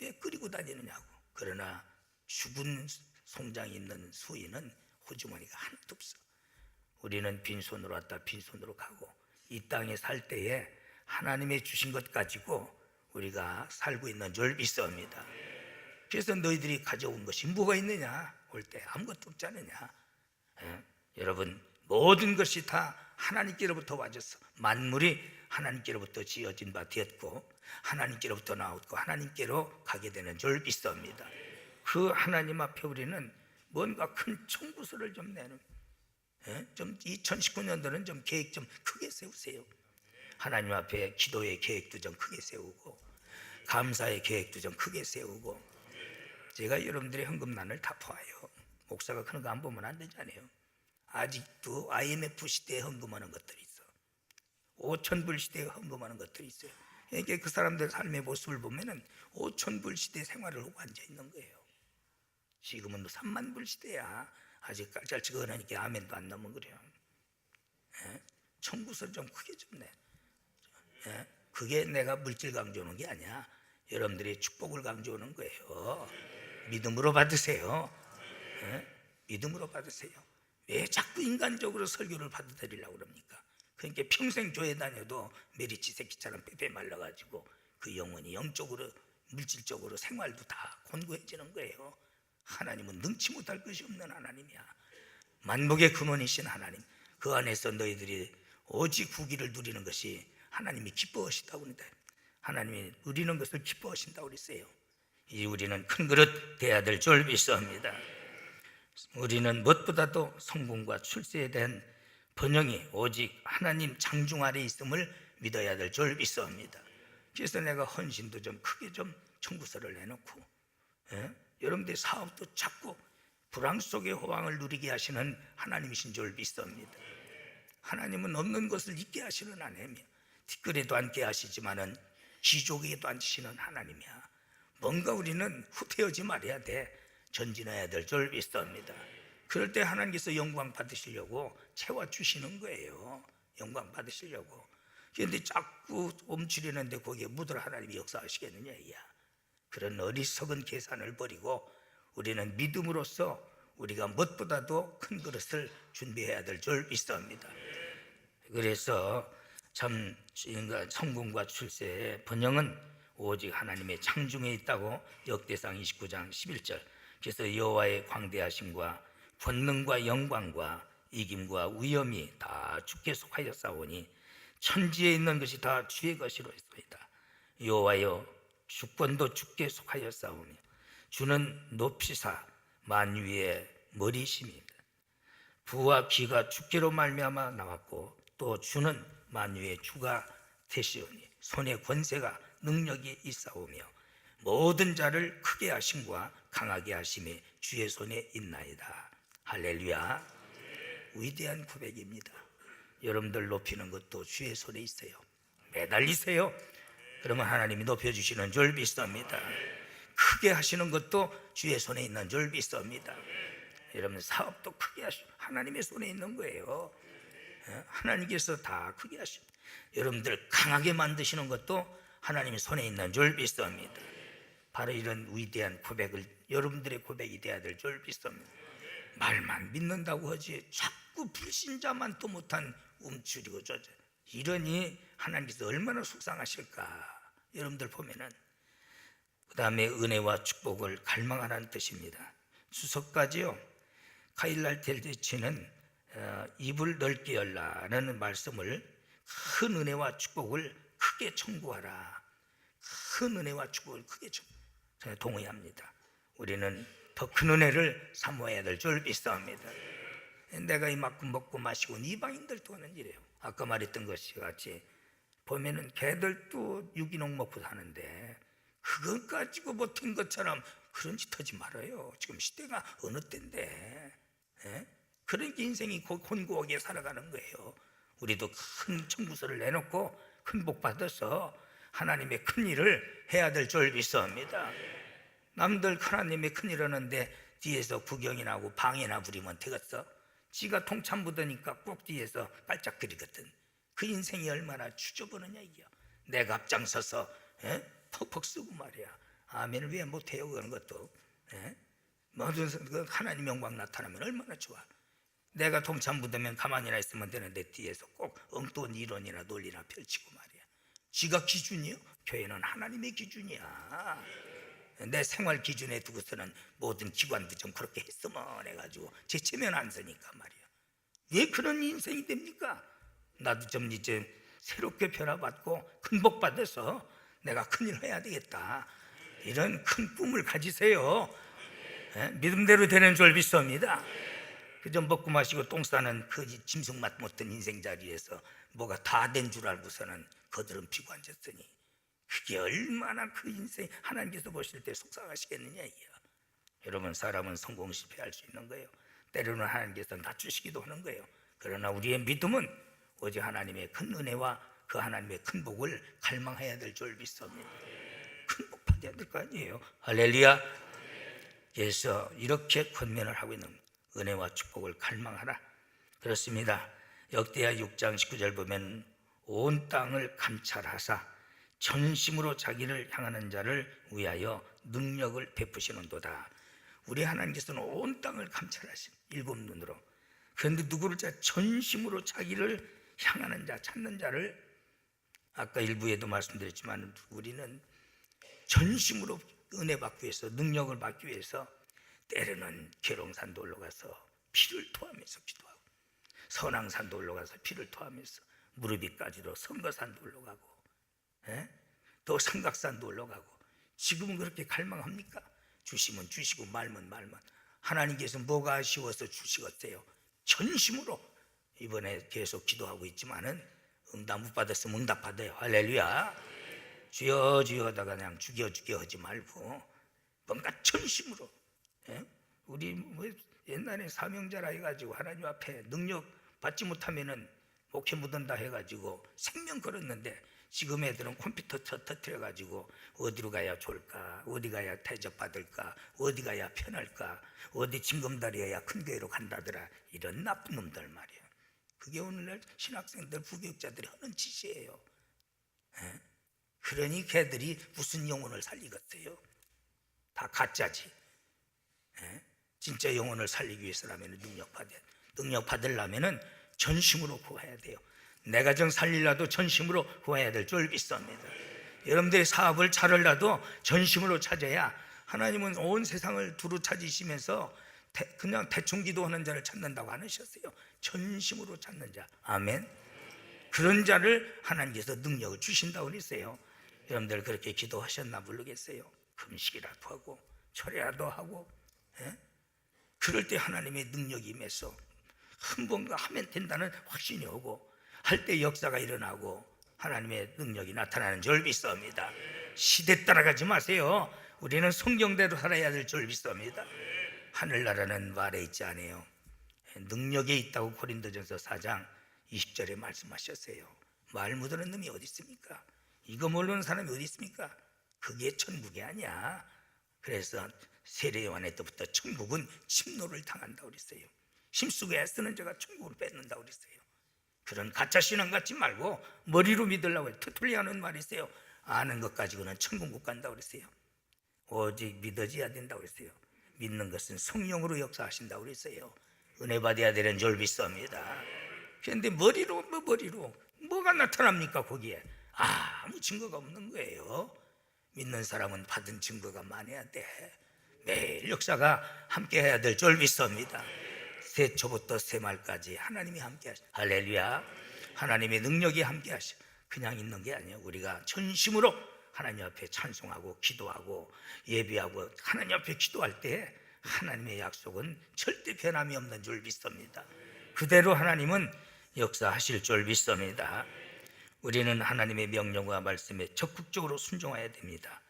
A: 왜 끓이고 다니느냐고. 그러나 죽은 송장이 있는 수위는 호주머니가 하나도 없어. 우리는 빈손으로 왔다 빈손으로 가고 이 땅에 살 때에 하나님의 주신 것 가지고 우리가 살고 있는 줄 믿습니다. 그래서 너희들이 가져온 것이 뭐가 있느냐? 올 때 아무것도 없지 않느냐? 여러분, 모든 것이 다 하나님께로부터 와져서 만물이 하나님께로부터 지어진 바 되었고 하나님께로부터 나왔고 하나님께로 가게 되는 줄 믿습니다. 그 하나님 앞에 우리는 뭔가 큰 청구서를 좀 내는, 좀 2019년도는 좀 계획 좀 크게 세우세요. 하나님 앞에 기도의 계획도 좀 크게 세우고 감사의 계획도 좀 크게 세우고. 제가 여러분들의 헌금란을 다 봐요. 목사가 그런 거 안 보면 안 되잖아요. 아직도 IMF 시대에 헌금하는 것들이 있어. 5,000불 시대에 헌금하는 것들이 있어요. 이게 그 사람들 삶의 모습을 보면은 5,000불 시대 생활을 하고 앉아 있는 거예요. 지금은 3만 불 시대야. 아직 깔짝지근하니까 아멘도 안 나오면 그래요. 청구서를 좀 크게 좀 내. 그게 내가 물질 강조하는 게 아니야. 여러분들이 축복을 강조하는 거예요. 믿음으로 받으세요. 믿음으로 받으세요. 왜 자꾸 인간적으로 설교를 받아들이려고 그럽니까? 그러니까 평생 교회 다녀도 메리치 새끼처럼 빼빼 말라가지고 그 영혼이 영적으로 물질적으로 생활도 다 곤고해지는 거예요. 하나님은 능치 못할 것이 없는 하나님이야. 만복의 근원이신 하나님, 그 안에서 너희들이 오직 후기를 누리는 것이 하나님이 기뻐하신다고 합니다. 하나님이 누리는 것을 기뻐하신다고 그랬어요. 이 우리는 큰 그릇 돼야 될 줄 믿습니다. 우리는 무엇보다도 성공과 출세에 대한 번영이 오직 하나님 장중 아래 있음을 믿어야 될 줄 믿습니다. 그래서 내가 헌신도 좀 크게 좀 청구서를 내놓고, 여러분들의 사업도 자꾸 불황 속의 호황을 누리게 하시는 하나님이신 줄 믿습니다. 하나님은 없는 것을 있게 하시는 하나님이야. 티끌에도 앉게 하시지만은 기족에도 앉으시는 하나님이야. 뭔가 우리는 후퇴하지 말아야 돼. 전진해야 될 줄 믿습니다. 그럴 때 하나님께서 영광 받으시려고 채워주시는 거예요. 영광 받으시려고. 그런데 자꾸 움츠리는데 거기에 묻을 하나님이 역사하시겠느냐 이야. 그런 어리석은 계산을 버리고 우리는 믿음으로써 우리가 무엇보다도 큰 그릇을 준비해야 될 줄 믿습니다. 그래서 참 성공과 출세의 번영은 오직 하나님의 창중에 있다고 역대상 29장 11절. 그래서 여호와의 광대하심과 권능과 영광과 이김과 위엄이 다 주께 속하였사오니 천지에 있는 것이 다 주의 것이로 했습니다. 여호와여, 주권도 주께 속하였사오며 주는 높이사 만유의 머리심입니다. 부와 귀가 주께로 말미암아 나왔고 또 주는 만유의 주가 되시오니 손에 권세가 능력이 있사오며 모든 자를 크게 하심과 강하게 하심이 주의 손에 있나이다. 할렐루야. 위대한 고백입니다. 여러분들 높이는 것도 주의 손에 있어요. 매달리세요. 그러면 하나님이 높여주시는 줄 믿습니다. 크게 하시는 것도 주의 손에 있는 줄 믿습니다. 여러분 사업도 크게 하시고 하나님의 손에 있는 거예요. 하나님께서 다 크게 하시고 여러분들 강하게 만드시는 것도 하나님의 손에 있는 줄 믿습니다. 바로 이런 위대한 고백을 여러분들의 고백이 돼야 될 줄 믿습니다. 말만 믿는다고 하지 자꾸 불신자만 또 못한 움츠리고 저저 이러니 하나님께서 얼마나 속상하실까. 여러분들 보면은 그 다음에 은혜와 축복을 갈망하라는 뜻입니다. 추석까지요 가일날 텔대치는 입을 넓게 열라라는 말씀을 큰 은혜와 축복을 크게 청구하라. 큰 은혜와 축복을 크게 저는 동의합니다. 우리는 더 큰 은혜를 사모해야 될 줄 믿습니다. 내가 이만큼 먹고 마시고 이방인들도 하는 일이에요. 아까 말했던 것이 같이 보면은 개들도 유기농 먹고 사는데 그것 가지고 버틴 것처럼 그런 짓 하지 말아요. 지금 시대가 어느 때인데 그러니까 인생이 곤고하게 살아가는 거예요. 우리도 큰 청구서를 내놓고 큰 복 받아서 하나님의 큰 일을 해야 될 줄 믿습니다. 남들 하나님의 큰 일 하는데 뒤에서 구경이나 하고 방해나 부리면 되겠어? 지가 통참 묻으니까 꼭 뒤에서 깔짝거리거든. 그 인생이 얼마나 추져보느냐 이게. 내가 앞장서서 퍽퍽 쓰고 말이야. 아멘을 왜 못해요? 그런 것도 모든 하나님 영광 나타나면 얼마나 좋아. 내가 동참 묻으면 가만히나 있으면 되는데 뒤에서 꼭 엉뚱한 이론이나 논리나 펼치고 말이야. 지가 기준이요? 교회는 하나님의 기준이야. 내 생활 기준에 두고서는 모든 기관도 좀 그렇게 했으면 해가지고 제체면 안 쓰니까 말이야. 왜 그런 인생이 됩니까? 나도 좀 이제 새롭게 변화받고 큰 복 받아서 내가 큰일 해야 되겠다, 이런 큰 꿈을 가지세요. 믿음대로 되는 줄 믿습니다. 그저 먹고 마시고 똥 싸는 그 짐승맛 못된 인생 자리에서 뭐가 다 된 줄 알고서는 거드름 피고 앉았으니 그게 얼마나 그 인생 하나님께서 보실 때 속상하시겠느냐 이게요. 여러분, 사람은 성공 실패할 수 있는 거예요. 때로는 하나님께서 낮추시기도 하는 거예요. 그러나 우리의 믿음은 오직 하나님의 큰 은혜와 그 하나님의 큰 복을 갈망해야 될 줄 믿습니다. 큰 복 받아야 될 거 아니에요. 할렐루야. 그래서 이렇게 권면을 하고 있는 은혜와 축복을 갈망하라. 그렇습니다. 역대하 6장 19절 보면 온 땅을 감찰하사 전심으로 자기를 향하는 자를 위하여 능력을 베푸시는도다. 우리 하나님께서는 온 땅을 감찰하신 일곱 눈으로, 그런데 누구를 전심으로 자기를 향하는 자, 찾는 자를, 아까 일부에도 말씀드렸지만 우리는 전심으로 은혜 받기 위해서, 능력을 받기 위해서 때로는 계룡산도 올라가서 피를 토하면서 기도하고, 선왕산도 올라가서 피를 토하면서 무릎이까지도 선거산도 올라가고, 또 삼각산도 올라가고. 지금은 그렇게 갈망합니까? 주시면 주시고 말면 말면. 하나님께서 뭐가 아쉬워서 주시겠어요? 전심으로 이번에 계속 기도하고 있지만은 응답 못 받았으면 응답 받아요. 할렐루야. 주여 주여 하다가 그냥 죽여 하지 말고 뭔가 전심으로. 우리 뭐 옛날에 사명자라 해가지고 하나님 앞에 능력 받지 못하면은 목회 묻은다 해가지고 생명 걸었는데, 지금 애들은 컴퓨터 터뜨려가지고 어디로 가야 좋을까, 어디 가야 대접받을까, 어디 가야 편할까, 어디 징검다리여야 큰 교회로 간다더라, 이런 나쁜 놈들 말이야. 그게 오늘날 신학생들, 부교육자들이 하는 짓이에요. 그러니 걔들이 무슨 영혼을 살리겠어요? 다 가짜지. 진짜 영혼을 살리기 위해서라면 능력 받으려면 전심으로 구해야 돼요. 내가 좀 살리려도 전심으로 구해야 될 줄 믿습니다. 여러분들이 사업을 차리려도 전심으로 찾아야, 하나님은 온 세상을 두루 찾으시면서 그냥 대충 기도하는 자를 찾는다고 안 하셨어요. 전심으로 찾는 자. 아멘. 그런 자를 하나님께서 능력을 주신다고 그랬어요. 여러분들 그렇게 기도하셨나 모르겠어요. 금식이라도 하고 철야도 하고. 그럴 때 하나님의 능력이 임해서 한 번가 하면 된다는 확신이 오고, 할 때 역사가 일어나고 하나님의 능력이 나타나는 줄 믿습니다. 시대 따라가지 마세요. 우리는 성경대로 살아야 될 줄 믿습니다. 하늘나라는 말에 있지 않아요. 능력에 있다고 고린도전서 4장 20절에 말씀하셨어요. 말 못하는 놈이 어디 있습니까? 이거 모르는 사람이 어디 있습니까? 그게 천국이 아니야. 그래서 세례 요한의 때부터 천국은 침노를 당한다고 그랬어요. 힘쓰고 애쓰는 자가 천국을 뺏는다고 그랬어요. 그런 가짜 신앙 갖지 말고 머리로 믿으려고 해요. 터틀리하는 말이 있어요. 아는 것 가지고는 천국 못 간다고 그랬어요. 오직 믿어져야 된다고 그랬어요. 믿는 것은 성령으로 역사하신다고 그랬어요. 은혜 받아야 되는 줄 믿습니다. 그런데 머리로 뭐가 나타납니까? 거기에 아무 증거가 없는 거예요. 믿는 사람은 받은 증거가 많아야 돼. 매일 역사가 함께 해야 될 줄 믿습니다. 새초부터 새말까지 하나님이 함께 하셔. 할렐루야. 하나님의 능력이 함께 하셔. 그냥 있는 게 아니에요. 우리가 전심으로 하나님 앞에 찬송하고 기도하고 예배하고 하나님 앞에 기도할 때 하나님의 약속은 절대 변함이 없는 줄 믿습니다. 그대로 하나님은 역사하실 줄 믿습니다. 우리는 하나님의 명령과 말씀에 적극적으로 순종해야 됩니다.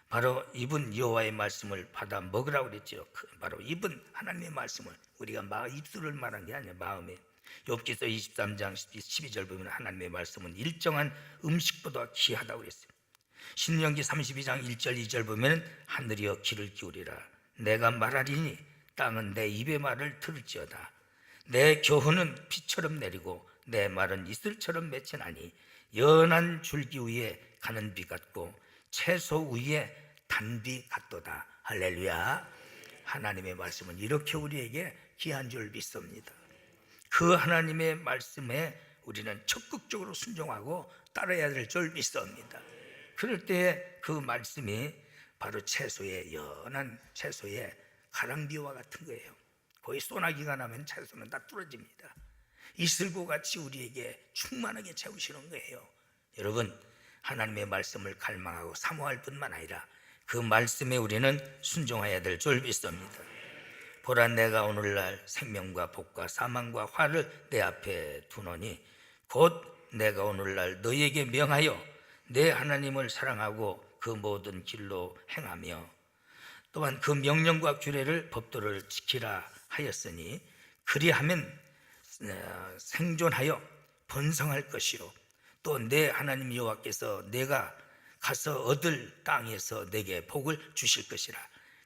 A: 바로 입은 여호와의 말씀을 받아 먹으라고 그랬죠. 바로 입은 하나님의 말씀을, 우리가 입술을 말한 게 아니라 마음에. 욥기서 23장 12절 보면 하나님의 말씀은 일정한 음식보다 귀하다고 그랬어요. 신명기 32장 1절 2절 보면 하늘이여 귀를 기울이라. 내가 말하리니 땅은 내 입의 말을 들을지어다. 내 교훈은 비처럼 내리고 내 말은 이슬처럼 맺혀나니 연한 줄기 위에 가는 비 같고 채소 위에 단비 같도다. 할렐루야. 하나님의 말씀은 이렇게 우리에게 귀한 줄 믿습니다. 그 하나님의 말씀에 우리는 적극적으로 순종하고 따라야 될 줄 믿습니다. 그럴 때 그 말씀이 바로 채소의 연한 채소의 가랑비와 같은 거예요. 거의 소나기가 나면 채소는 다 뚫어집니다. 이슬고 같이 우리에게 충만하게 채우시는 거예요. 여러분, 하나님의 말씀을 갈망하고 사모할 뿐만 아니라 그 말씀에 우리는 순종해야 될 줄 믿습니다. 보라, 내가 오늘날 생명과 복과 사망과 화를 내 앞에 두노니 곧 내가 오늘날 너희에게 명하여 내 하나님을 사랑하고 그 모든 길로 행하며 또한 그 명령과 규례를 법도를 지키라 하였으니 그리하면 생존하여 번성할 것이요 또 내 하나님 여호와께서 내가 가서 얻을 땅에서 내게 복을 주실 것이라.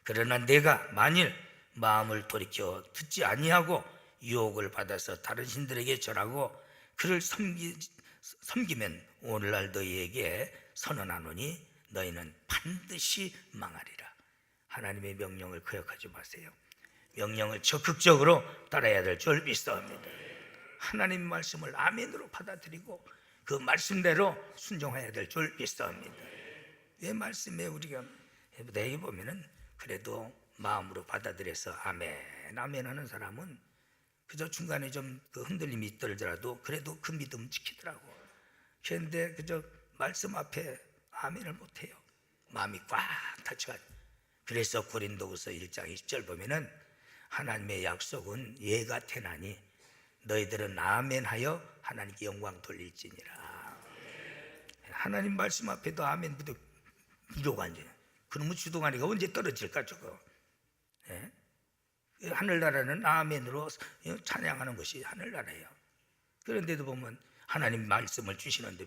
A: 그러나 내가 만일 마음을 돌이켜 듣지 아니하고 유혹을 받아서 다른 신들에게 절하고 그를 섬기면 오늘날 너희에게 선언하노니 너희는 반드시 망하리라. 하나님의 명령을 거역하지 마세요. 명령을 적극적으로 따라야 될 줄 믿습니다. 하나님 말씀을 아멘으로 받아들이고 그 말씀대로 순종해야 될 줄 믿습니다. 왜 말씀에 우리가 내게 보면은 그래도 마음으로 받아들여서 아멘 아멘 하는 사람은 그저 중간에 좀 그 흔들림이 있더라도 그래도 그 믿음 지키더라고. 그런데 그저 말씀 앞에 아멘을 못해요. 마음이 꽉 닫혀가지고. 그래서 고린도후서 1장 20절 보면은 하나님의 약속은 예가 되나니 너희들은 아멘하여 하나님께 영광 돌릴지니라. 하나님 말씀 앞에도 아멘 부족가 앉아요. 그러면 주동아리가 언제 떨어질까 저거. 예? 하늘나라는 아멘으로 찬양하는 것이 하늘나라예요. 그런데도 보면 하나님 말씀을 주시는데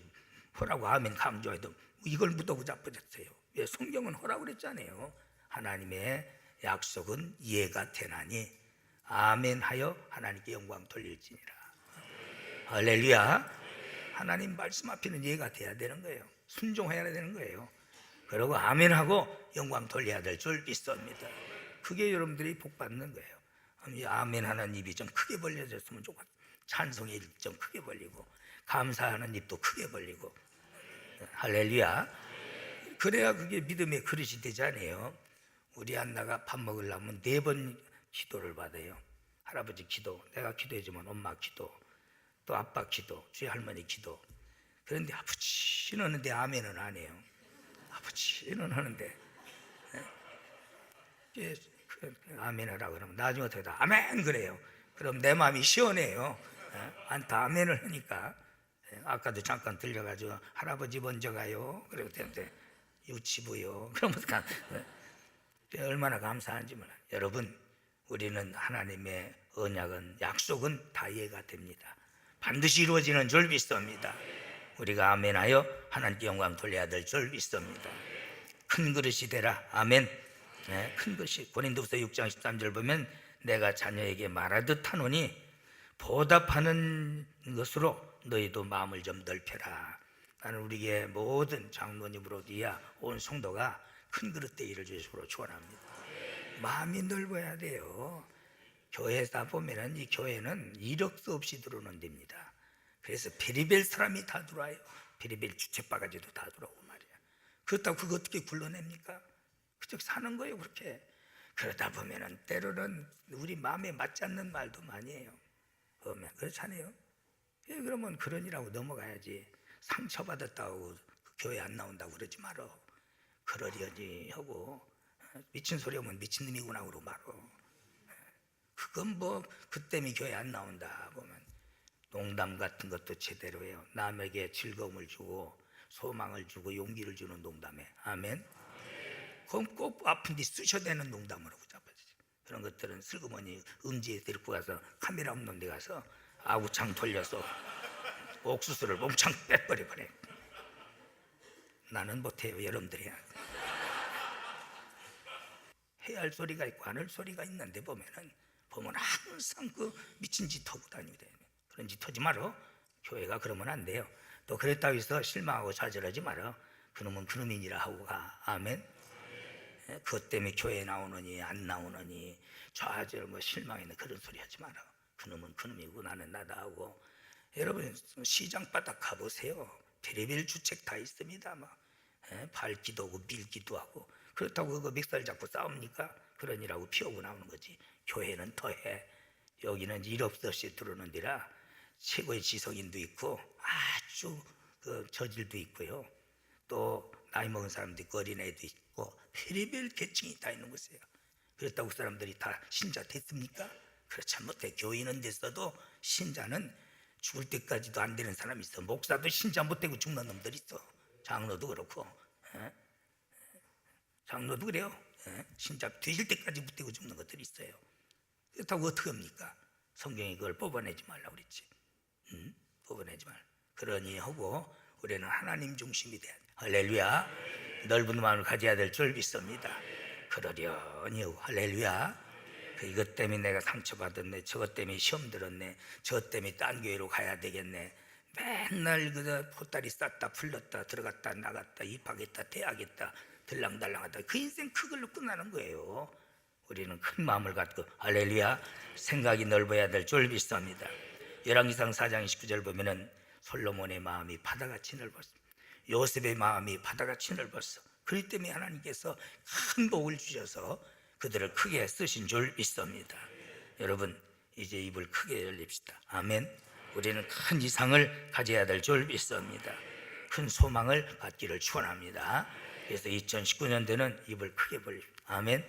A: 허라고 아멘 강조해도 이걸 묻어고 자빠졌어요. 왜? 성경은 허라고 그랬잖아요. 하나님의 약속은 예가 되나니 아멘하여 하나님께 영광 돌릴지니라. 할렐루야. 하나님 말씀 앞에는 예가 돼야 되는 거예요. 순종해야 되는 거예요. 그리고 아멘하고 영광 돌려야 될 줄 믿습니다. 그게 여러분들이 복 받는 거예요. 아멘 하는 입이 좀 크게 벌려졌으면 좋겠어요. 찬송의 입 좀 크게 벌리고 감사하는 입도 크게 벌리고. 할렐루야. 그래야 그게 믿음의 그릇이 되잖아요. 우리 안나가 밥 먹으려면 4번 기도를 받아요. 할아버지 기도, 내가 기도해주면 엄마 기도, 또 아빠 기도, 주의 할머니 기도. 그런데 아버지는 하는데 아멘은 안 해요. 아버지는 하는데 아멘 하라고 그러면 나중에 어떻게 다 아멘 그래요. 그럼 내 마음이 시원해요. 안타 아멘을 하니까. 아까도 잠깐 들려가지고 할아버지 먼저 가요. 그리고 때문에 유치부요. 그러면서 얼마나 감사한지 몰라요. 여러분, 우리는 하나님의 언약은 약속은 다 이해가 됩니다. 반드시 이루어지는 줄 믿습니다. 우리가 아멘하여 하나님께 영광 돌려야 될 줄 믿습니다. 큰 그릇이 되라. 아멘. 네, 큰 것이 고린도후서 6장 13절 보면 내가 자녀에게 말하듯 하노니 보답하는 것으로 너희도 마음을 좀 넓혀라. 나는 우리의 모든 장로님으로 이하 온 성도가 큰 그릇 되기를 주시기로 축원합니다. 마음이 넓어야 돼요. 교회다 보면은 이 교회는 이력도 없이 들어오는 데입니다. 그래서 베리벨 사람이 다 들어와요. 베리벨 주책바가지도 다 들어오고 말이야. 그렇다고 그거 어떻게 굴러냅니까? 그저 사는 거예요 그렇게. 그러다 보면은 때로는 우리 마음에 맞지 않는 말도 많이 해요. 그렇잖아요. 그러면 그러니라고 넘어가야지. 상처받았다고 교회 안 나온다고 그러지 말어. 그러려니 하고 미친 소리 하면 미친 놈이구나 그러고 말어. 그건 뭐 그 때문에 교회 안 나온다 보면 농담 같은 것도 제대로 해요. 남에게 즐거움을 주고 소망을 주고 용기를 주는 농담에 아멘. 그럼 꼭 아픈 데 쑤셔대는 농담으로 잡아주죠. 그런 것들은 슬그머니 음지에 데리고 가서 카메라 없는 데 가서 아구창 돌려서 옥수수를 몽창 빼버려 버려. 나는 못해요. 여러분들이 해야 할 소리가 있고 안 할 소리가 있는데 보면 항상 그 미친 짓 하고 다닙니다. 그런 짓 하지 말어. 교회가 그러면 안 돼요. 또 그랬다고 해서 실망하고 좌절하지 말어. 그놈은 그놈이니라 하고 가. 아멘. 그것 때문에 교회 나오느니 안 나오느니 좌절 실망이는 그런 소리 하지 말어. 그놈은 그놈이고 나는 나다 하고. 여러분 시장 바닥 가보세요. 별의별 주책 다 있습니다. 막 밟기도 하고 밀기도 하고. 그렇다고 그거 멱살 잡고 싸웁니까? 그러니라고 피우고 나오는 거지. 교회는 더해. 여기는 일 없이 들어오는 데라 최고의 지성인도 있고 아주 그 저질도 있고요. 또 나이 먹은 사람도 있고 어린애도 있고 별의별 계층이 다 있는 곳이에요. 그렇다고 그 사람들이 다 신자 됐습니까? 그렇지 못해. 교인은 됐어도 신자는 죽을 때까지도 안 되는 사람이 있어. 목사도 신자 못 되고 죽는 놈들 있어. 장로도 그렇고. 장로도 그래요. 신자 되실 때까지 못 되고 죽는 것들이 있어요. 그렇다고 어떻게 합니까? 성경이 그걸 뽑아내지 말라고 그랬지. 뽑아내지 말. 그러니 하고 우리는 하나님 중심이 돼야 돼. 할렐루야. 넓은 마음을 가져야 될 줄 믿습니다. 그러려니 하고. 할렐루야. 이것 때문에 내가 상처받았네, 저것 때문에 시험 들었네, 저것 때문에 딴 교회로 가야 되겠네. 맨날 그 보따리 쌌다 풀렸다 들어갔다 나갔다 입학했다 퇴학했다 들랑달랑하다. 그 인생 그걸로 끝나는 거예요. 우리는 큰 마음을 갖고 할렐루야 생각이 넓어야 될 줄 믿습니다. 열왕기상 4장 19절 보면은 솔로몬의 마음이 바다같이 넓었어. 요셉의 마음이 바다같이 넓었어. 그렇기 때문에 하나님께서 큰 복을 주셔서 그들을 크게 쓰신 줄 믿습니다. 여러분 이제 입을 크게 열립시다. 아멘. 우리는 큰 이상을 가져야 될 줄 믿습니다. 큰 소망을 갖기를 축원합니다. 그래서 2019년도는 입을 크게 벌립시다. 아멘.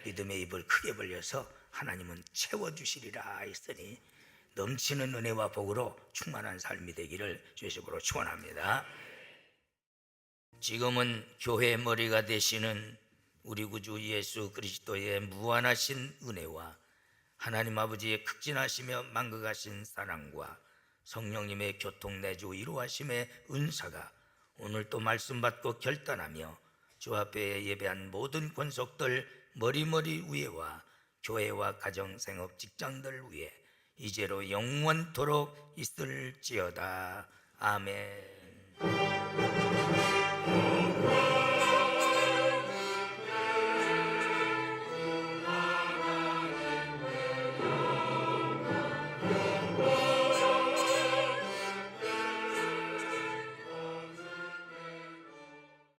A: 믿음의 입을 크게 벌려서 하나님은 채워주시리라 했으니 넘치는 은혜와 복으로 충만한 삶이 되기를 주시기로 축원합니다. 지금은 교회의 머리가 되시는 우리 구주 예수 그리스도의 무한하신 은혜와 하나님 아버지의 극진하시며 만극하신 사랑과 성령님의 교통내주 이루하심의 은사가 오늘 또 말씀 받고 결단하며 주 앞에 예배한 모든 권속들 머리머리 위에와 교회와 가정, 생업, 직장들 위에 이제로 영원토록 있을지어다. 아멘.